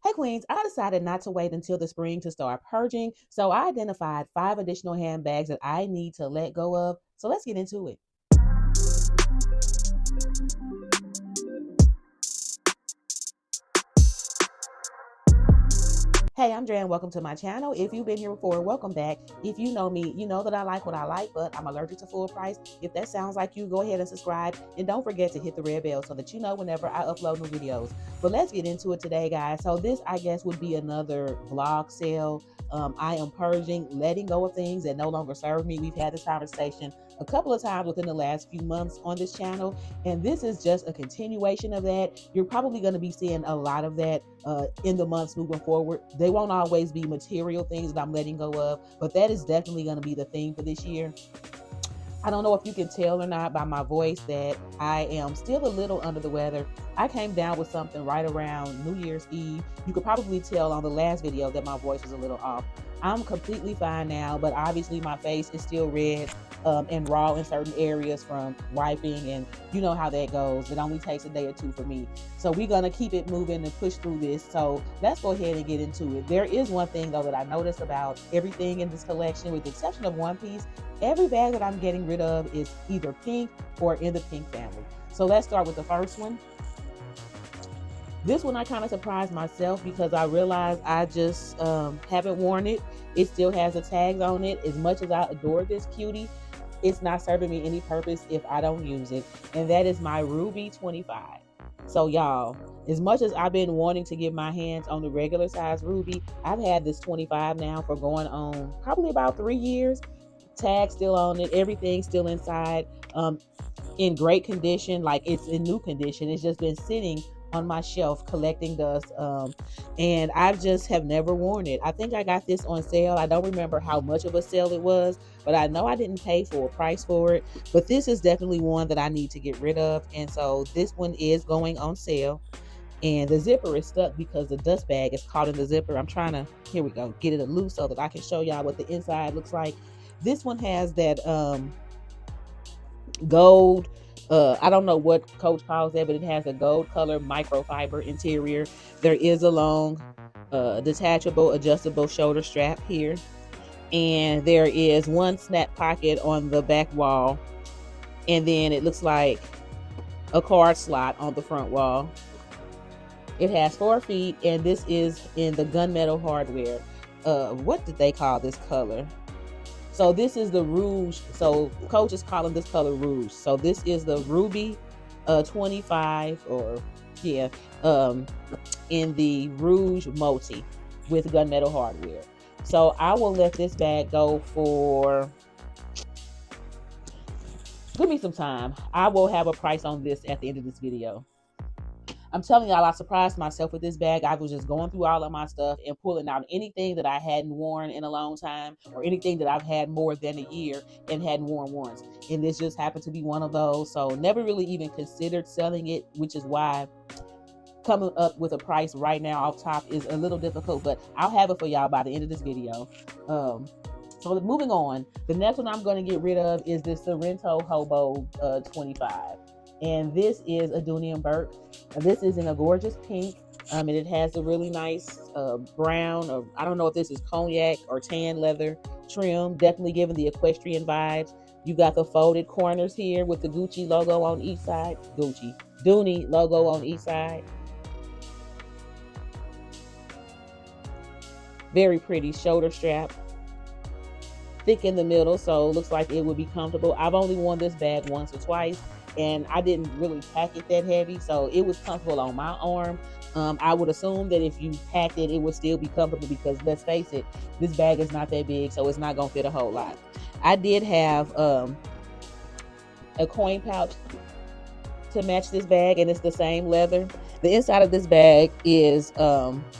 Hey Queens, I decided not to wait until the spring to start purging, so I identified 5 additional handbags that I need to let go of. So let's get into it. Hey, I'm Dre and welcome to my channel. If you've been here before, welcome back. If you know me, you know that I like what I like, but I'm allergic to full price. If that sounds like you, go ahead and subscribe. And don't forget to hit the red bell so that you know whenever I upload new videos. But let's get into it today, guys. So this, I guess, would be another vlog sale. I am purging, letting go of things that no longer serve me. We've had this conversation a couple of times within the last few months on this channel, and this is just a continuation of that. You're probably going to be seeing a lot of that in the months moving forward. They won't always be material things that I'm letting go of, but that is definitely going to be the theme for this year. I don't know if you can tell or not by my voice that I am still a little under the weather. I came down with something right around New Year's Eve. You could probably tell on the last video that my voice was a little off. I'm completely fine now, but obviously my face is still red and raw in certain areas from wiping, and you know how that goes. It only takes a day or two for me. So we're gonna keep it moving and push through this. So let's go ahead and get into it. There is one thing though that I noticed about everything in this collection, with the exception of one piece. Every bag that I'm getting rid of is either pink or in the pink family. So let's start with the first one. This one I kind of surprised myself because I realized I just haven't worn it. It still has the tags on it. As much as I adore this cutie, it's not serving me any purpose if I don't use it. And that is my Ruby 25. So y'all, as much as I've been wanting to get my hands on the regular size Ruby, I've had this 25 now for going on probably about 3 years. Tag still on it, everything still inside, in great condition, like it's in new condition. It's just been sitting on my shelf collecting dust, and I just have never worn it. I think I got this on sale. I don't remember how much of a sale it was, but I know I didn't pay full price for it. But this is definitely one that I need to get rid of, and so this one is going on sale. And the zipper is stuck because the dust bag is caught in the zipper. I'm trying to, here we go, get it loose so that I can show y'all what the inside looks like. This one has that gold, I don't know what Coach calls that, but it has a gold color microfiber interior. There is a long detachable adjustable shoulder strap here, and there is one snap pocket on the back wall, and then it looks like a card slot on the front wall. It has 4 feet, and this is in the gunmetal hardware. What did they call this color? So this is the Rouge. So Coach is calling this color Rouge. So this is the Ruby 25, or yeah, in the Rouge multi with gunmetal hardware. So I will let this bag go for, give me some time. I will have a price on this at the end of this video. I'm telling y'all, I surprised myself with this bag. I was just going through all of my stuff and pulling out anything that I hadn't worn in a long time, or anything that I've had more than a year and hadn't worn once. And this just happened to be one of those. So never really even considered selling it, which is why coming up with a price right now off top is a little difficult, but I'll have it for y'all by the end of this video. So moving on, the next one I'm going to get rid of is this Sorrento Hobo 25. And this is a Dooney Bourke. This is in a gorgeous pink, and it has a really nice brown, or I don't know if this is cognac or tan leather trim, definitely giving the equestrian vibes. You got the folded corners here with the Gucci logo on each side. Dooney logo on each side. Very pretty shoulder strap. Thick in the middle, so it looks like it would be comfortable. I've only worn this bag once or twice, and I didn't really pack it that heavy, so it was comfortable on my arm. I would assume that if you packed it, it would still be comfortable, because let's face it, this bag is not that big, so it's not gonna fit a whole lot. I did have a coin pouch to match this bag, and it's the same leather. The inside of this bag is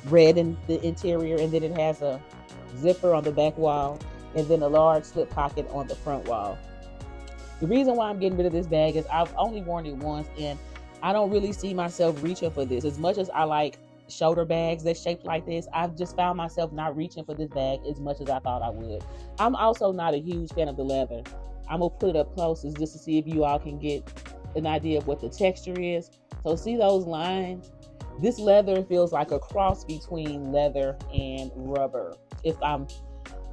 red in the interior, and then it has a zipper on the back wall, and then a large slip pocket on the front wall. The reason why I'm getting rid of this bag is I've only worn it once, and I don't really see myself reaching for this. As much as I like shoulder bags that's shaped like this, I've just found myself not reaching for this bag as much as I thought I would. I'm also not a huge fan of the leather. I'm gonna put it up close just to see if you all can get an idea of what the texture is. So see those lines? This leather feels like a cross between leather and rubber, if I'm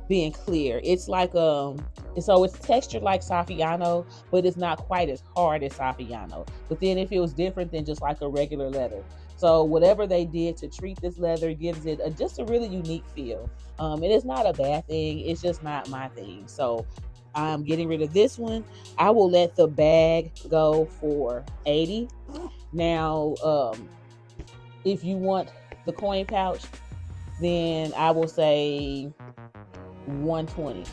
being clear. It's like so it's textured like Saffiano, but it's not quite as hard as Saffiano. But then it feels different than just like a regular leather. So whatever they did to treat this leather gives it just a really unique feel. And it's not a bad thing. It's just not my thing. So I'm getting rid of this one. I will let the bag go for 80. Now, if you want the coin pouch, then I will say 120.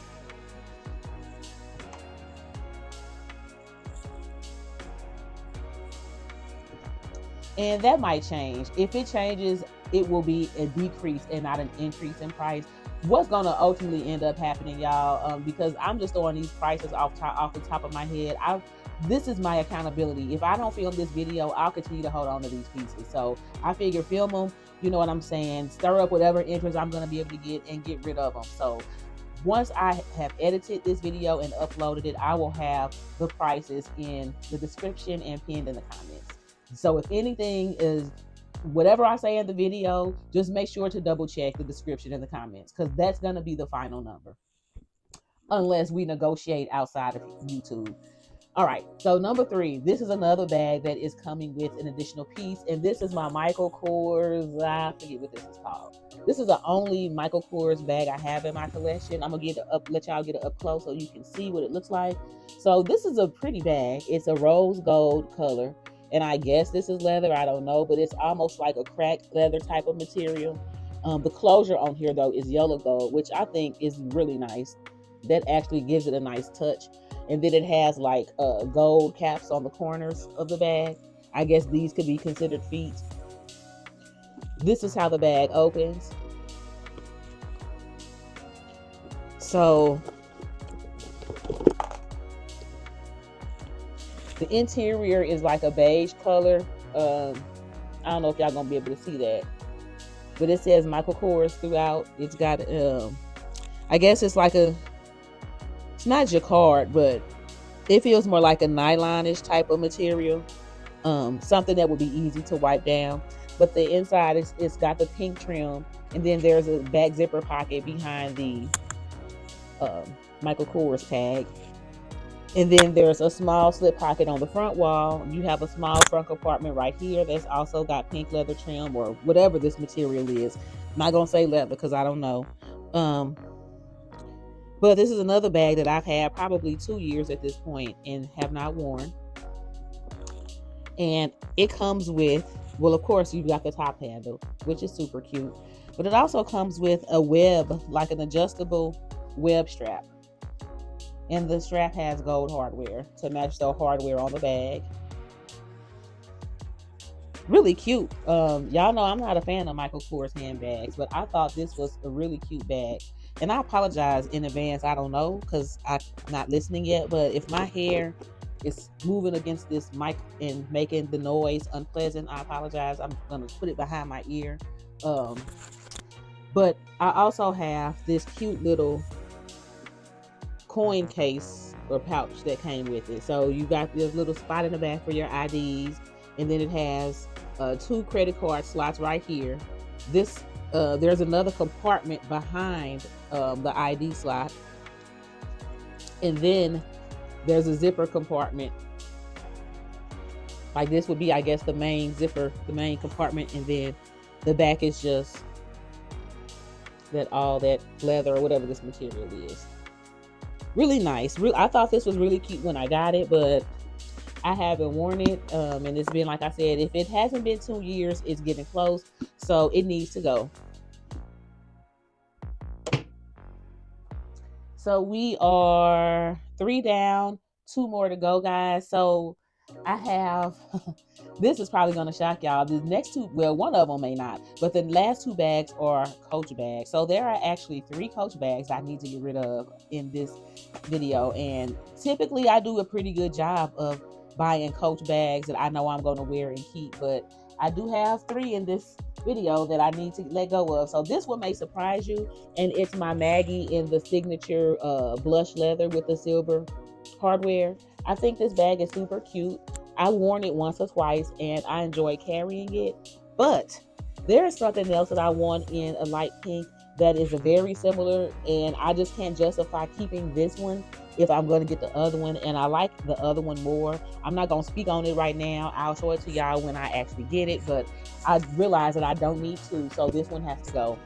And that might change. If it changes, it will be a decrease and not an increase in price. What's gonna ultimately end up happening, y'all, because I'm just throwing these prices off the top of my head. This is my accountability. If I don't film this video, I'll continue to hold on to these pieces. So I figure film them, you know what I'm saying, stir up whatever interest I'm gonna be able to get and get rid of them. So once I have edited this video and uploaded it, I will have the prices in the description and pinned in the comments. So if anything is whatever I say in the video, just make sure to double check the description in the comments, because that's going to be the final number, unless we negotiate outside of YouTube. All right, so number 3, this is another bag that is coming with an additional piece, and this is my Michael Kors. I forget what this is called. This is the only Michael Kors bag I have in my collection. I'm gonna let y'all get it up close so you can see what it looks like. So this is a pretty bag. It's a rose gold color, and I guess this is leather. I don't know, but it's almost like a cracked leather type of material. The closure on here though is yellow gold, which I think is really nice. That actually gives it a nice touch. And then it has like gold caps on the corners of the bag. I guess these could be considered feet. This is how the bag opens. So the interior is like a beige color. I don't know if y'all gonna be able to see that, but it says Michael Kors throughout. It's got I guess it's like it's not jacquard, but it feels more like a nylon-ish type of material. Something that would be easy to wipe down. But the inside it's got the pink trim, and then there's a back zipper pocket behind the Michael Kors tag. And then there's a small slip pocket on the front wall. You have a small front compartment right here that's also got pink leather trim, or whatever this material is. I'm not gonna say leather because I don't know. But this is another bag that I've had probably 2 years at this point and have not worn. And it comes with, well, of course, you've got the top handle, which is super cute. But it also comes with a web, like an adjustable web strap. And the strap has gold hardware to match the hardware on the bag. Really cute. Y'all know I'm not a fan of Michael Kors handbags, but I thought this was a really cute bag. And I apologize in advance. I don't know because I'm not listening yet. But if my hair is moving against this mic and making the noise unpleasant, I apologize. I'm going to put it behind my ear. But I also have this cute little coin case or pouch that came with it. So you got this little spot in the back for your IDs. And then it has 2 credit card slots right here. There's another compartment behind the ID slot, and then there's a zipper compartment. Like this would be, I guess, the main zipper, the main compartment, and then the back is just all that leather or whatever this material is. Really nice. I thought this was really cute when I got it, but I haven't worn it, and it's been, like I said, if it hasn't been 2 years, it's getting close, so it needs to go. So we are 3 down, 2 more to go, guys. So I have, this is probably going to shock y'all. The next 2, well, one of them may not, but the last 2 bags are Coach bags. So there are actually 3 Coach bags I need to get rid of in this video. And typically I do a pretty good job of buying Coach bags that I know I'm going to wear and keep, but I do have 3 in this video that I need to let go of. So this one may surprise you, and it's my Maggie in the signature blush leather with the silver hardware. I think this bag is super cute. I've worn it once or twice and I enjoy carrying it, But there is something else that I want in a light pink that is very similar, and I just can't justify keeping this one if I'm going to get the other one, and I like the other one more. I'm not going to speak on it right now. I'll show it to y'all when I actually get it, but I realize that I don't need to, so this one has to go.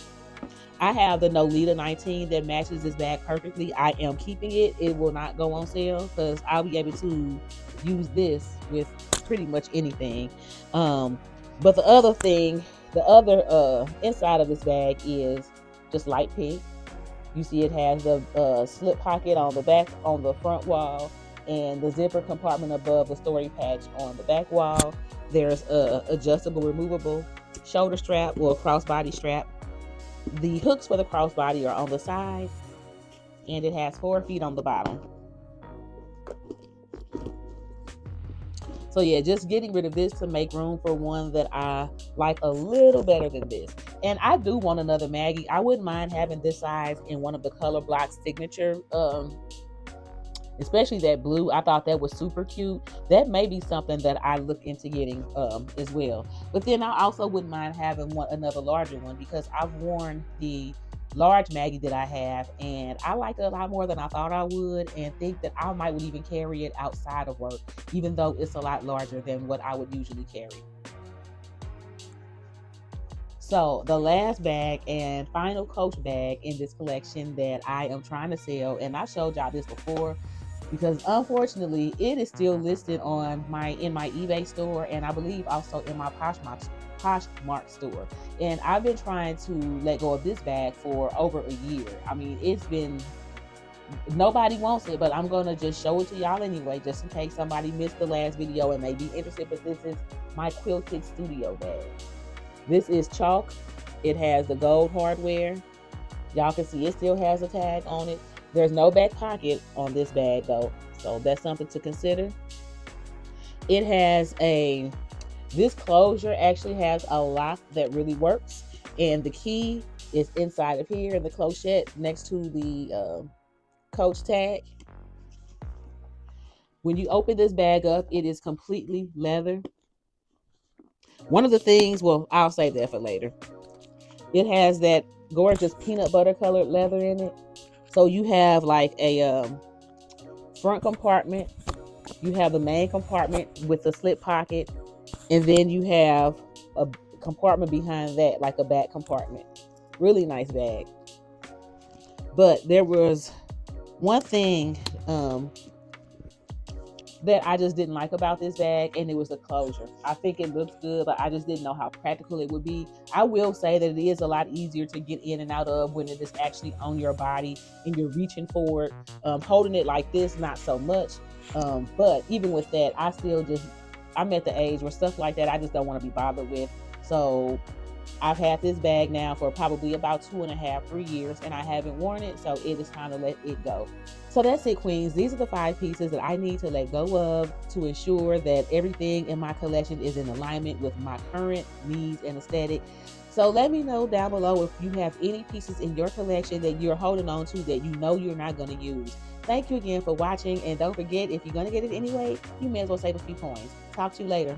I have the Nolita 19 that matches this bag perfectly. I am keeping it. It will not go on sale because I'll be able to use this with pretty much anything. But the other thing, the other inside of this bag is just light pink. You see it has the slip pocket on the back, on the front wall, and the zipper compartment above the story patch on the back wall. There's a adjustable, removable shoulder strap or crossbody strap. The hooks for the crossbody are on the side, and it has 4 feet on the bottom. So yeah, just getting rid of this to make room for one that I like a little better than this. And I do want another Maggie. I wouldn't mind having this size in one of the color block signature, especially that blue. I thought that was super cute. That may be something that I look into getting as well. But then I also wouldn't mind having another larger one, because I've worn the large Maggie that I have, and I like it a lot more than I thought I would, and think that I might would even carry it outside of work, even though it's a lot larger than what I would usually carry. So the last bag and final Coach bag in this collection that I am trying to sell, and I showed y'all this before, because unfortunately it is still listed on in my eBay store, and I believe also in my Poshmark store. And I've been trying to let go of this bag for over a year. I mean, it's been, nobody wants it, but I'm gonna just show it to y'all anyway, just in case somebody missed the last video and may be interested. But this is my Quilted Studio bag. This is chalk. It has the gold hardware. Y'all can see it still has a tag on it. There's no back pocket on this bag though, so that's something to consider. It has this closure actually has a lock that really works, and the key is inside of here in the clochette next to the Coach tag. When you open this bag up, it is completely leather. One of the things, well, I'll save that for later. It has that gorgeous peanut butter colored leather in it. So you have like a front compartment, you have the main compartment with the slip pocket, and then you have a compartment behind that, like a back compartment. Really nice bag. But there was one thing that I just didn't like about this bag, and it was the closure. I think it looks good, but I just didn't know how practical it would be. I will say that it is a lot easier to get in and out of when it is actually on your body and you're reaching forward. Holding it like this, not so much. But even with that, I'm at the age where stuff like that I just don't want to be bothered with. So I've had this bag now for probably about 2.5, 3 years, and I haven't worn it, so it is time to let it go. So that's it, queens. These are the 5 pieces that I need to let go of to ensure that everything in my collection is in alignment with my current needs and aesthetic. So let me know down below if you have any pieces in your collection that you're holding on to that you know you're not going to use. Thank you again for watching, and don't forget, if you're going to get it anyway, you may as well save a few coins. Talk to you later.